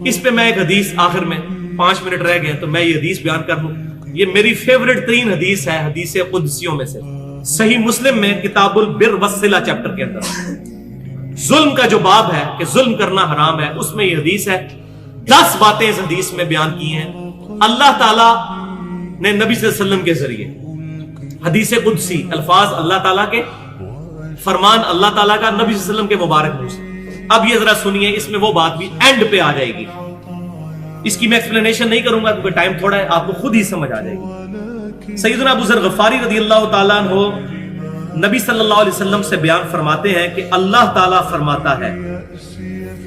اس پہ میں ایک حدیث آخر میں 5 منٹ رہ گئے تو میں یہ حدیث بیان کر دوں. یہ میری فیورٹ ترین حدیث ہے حدیث قدسیوں میں سے. صحیح مسلم میں کتاب البر والصلہ چیپٹر کے اندر ظلم کا جو باب ہے کہ ظلم کرنا حرام ہے، اس میں یہ حدیث ہے. 10 باتیں اس حدیث میں بیان کی ہیں اللہ تعالیٰ نے نبی صلی اللہ علیہ وسلم کے ذریعے. حدیث قدسی، الفاظ اللہ تعالیٰ کے، فرمان اللہ تعالیٰ کا نبی صلی اللہ علیہ وسلم کے مبارک منہ سے. اب یہ ذرا سنیے، اس میں وہ بات بھی اینڈ پہ آ جائے گی. اس کی میں ایکسپلینیشن نہیں کروں گا کیونکہ ٹائم تھوڑا ہے، آپ کو خود ہی سمجھ آ جائے گی. سیدنا ابو ذر غفاری رضی اللہ تعالیٰ عنہ نبی صلی اللہ علیہ وسلم سے بیان فرماتے ہیں کہ اللہ تعالیٰ فرماتا ہے،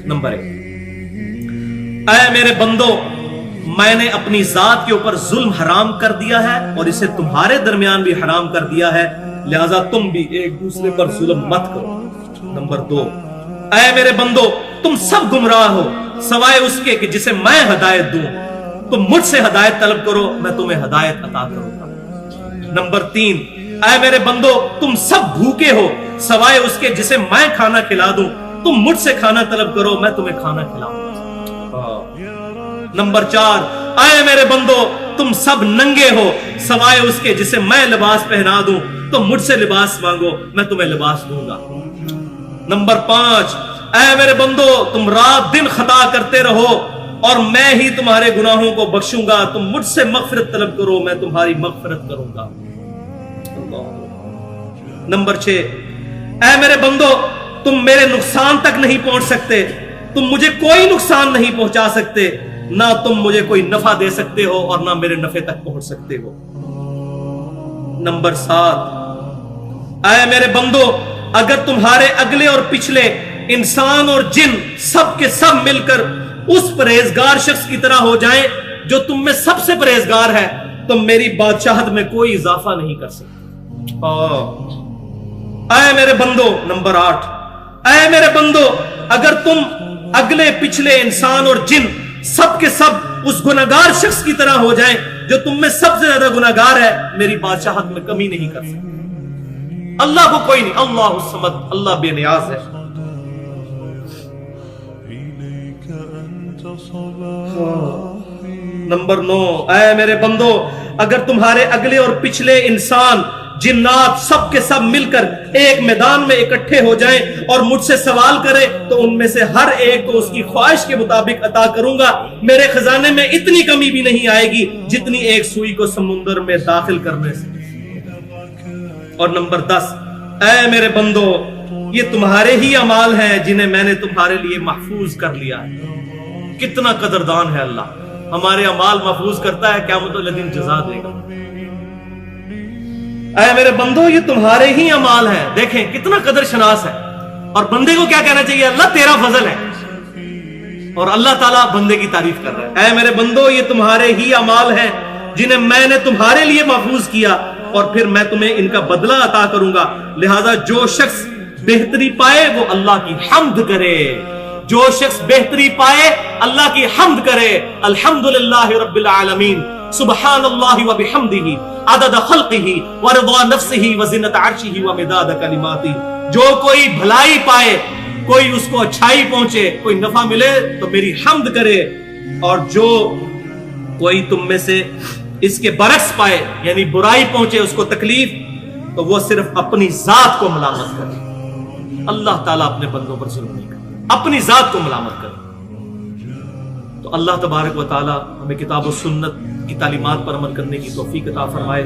نمبر 1، اے میرے بندو، میں نے اپنی ذات کے اوپر ظلم حرام کر دیا ہے اور اسے تمہارے درمیان بھی حرام کر دیا ہے، لہذا تم بھی ایک دوسرے پر ظلم مت کرو. نمبر 2، اے میرے بندو، تم سب گمراہ ہو سوائے اس کے کہ جسے میں ہدایت دوں. تم مجھ سے ہدایت طلب کرو، میں تمہیں ہدایت عطا کروں گا. نمبر 3، اے میرے بندو، تم سب بھوکے ہو سوائے اس کے جسے میں کھانا کھلا دوں. تم مجھ سے کھانا طلب کرو، میں تمہیں کھانا کھلاؤں گا. نمبر 4، اے میرے بندو، تم سب ننگے ہو سوائے اس کے جسے میں لباس پہنا دوں. تم مجھ سے لباس مانگو، میں تمہیں لباس دوں گا. نمبر 5، اے میرے بندو، تم رات دن خطا کرتے رہو اور میں ہی تمہارے گناہوں کو بخشوں گا. تم مجھ سے مغفرت طلب کرو، میں تمہاری مغفرت کروں گا. نمبر 6، اے میرے بندو، تم میرے نقصان تک نہیں پہنچ سکتے. تم مجھے کوئی نقصان نہیں پہنچا سکتے، نہ تم مجھے کوئی نفع دے سکتے ہو اور نہ میرے نفع تک پہنچ سکتے ہو. نمبر 7، اے میرے بندو، اگر تمہارے اگلے اور پچھلے انسان اور جن سب کے سب مل کر اس پرہیزگار شخص کی طرح ہو جائیں جو تم میں سب سے پرہیزگار ہے، تم میری بادشاہت میں کوئی اضافہ نہیں کر سکتے. اے میرے بندو، نمبر 8، اے میرے بندو، اگر تم اگلے پچھلے انسان اور جن سب کے سب اس گناہگار شخص کی طرح ہو جائیں جو تم میں سب سے زیادہ گناہگار ہے، میری بادشاہت میں کمی نہیں کر سکتے. اللہ کو کوئی نہیں، اللہ الصمد، اللہ بے نیاز ہے. نمبر 9، اے میرے بندو، اگر تمہارے اگلے اور پچھلے انسان جنات سب کے سب مل کر ایک میدان میں اکٹھے ہو جائیں اور مجھ سے سوال کرے تو ان میں سے ہر ایک کو اس کی خواہش کے مطابق عطا کروں گا. میرے خزانے میں اتنی کمی بھی نہیں آئے گی جتنی ایک سوئی کو سمندر میں داخل کرنے سے. اور نمبر 10، اے میرے بندو، یہ تمہارے ہی اعمال ہیں جنہیں میں نے تمہارے لیے محفوظ کر لیا ہے. کتنا قدردان ہے اللہ، ہمارے اعمال محفوظ کرتا ہے، قیامت والے دن جزا دے گا. اے میرے بندو، یہ تمہارے ہی اعمال ہیں. دیکھیں کتنا قدر شناس ہے. اور بندے کو کیا کہنا چاہیے؟ اللہ تیرا فضل ہے. اور اللہ تعالیٰ بندے کی تعریف کر رہا ہے. اے میرے بندو، یہ تمہارے ہی اعمال ہیں جنہیں میں نے تمہارے لیے محفوظ کیا اور پھر میں تمہیں ان کا بدلہ عطا کروں گا. لہذا جو شخص بہتری پائے وہ اللہ کی حمد کرے. جو شخص بہتری پائے اللہ کی حمد کرے. الحمدللہ رب العالمین، سبحان اللہ و بحمدہ عدد خلقہ ورضا نفسہ وزنت عرشہ ومداد کلماتہ. جو کوئی بھلائی پائے، کوئی اس کو اچھائی پہنچے، کوئی نفع ملے تو میری حمد کرے. اور جو کوئی تم میں سے اس کے برعکس پائے، یعنی برائی پہنچے، اس کو تکلیف، تو وہ صرف اپنی ذات کو ملامت کرے. اللہ تعالیٰ اپنے بندوں پر ظلم نہیں کرے، اپنی ذات کو ملامت کرے. تو اللہ تبارک و تعالی ہمیں کتاب و سنت کی تعلیمات پر عمل کرنے کی توفیق عطا فرمائے.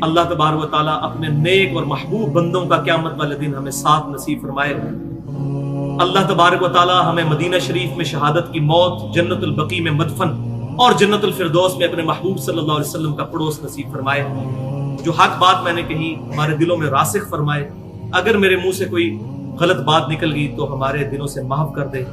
اللہ تبارک و تعالی اپنے نیک اور محبوب بندوں کا قیامت والے دن ہمیں ساتھ نصیب فرمائے. اللہ تبارک و تعالی ہمیں مدینہ شریف میں شہادت کی موت، جنت البقیع میں مدفن اور جنت الفردوس میں اپنے محبوب صلی اللہ علیہ وسلم کا پڑوس نصیب فرمائے. جو حق بات میں نے کہی ہمارے دلوں میں راسخ فرمائے. اگر میرے منہ سے کوئی غلط بات نکل گئی تو ہمارے دلوں سے معاف کر دے.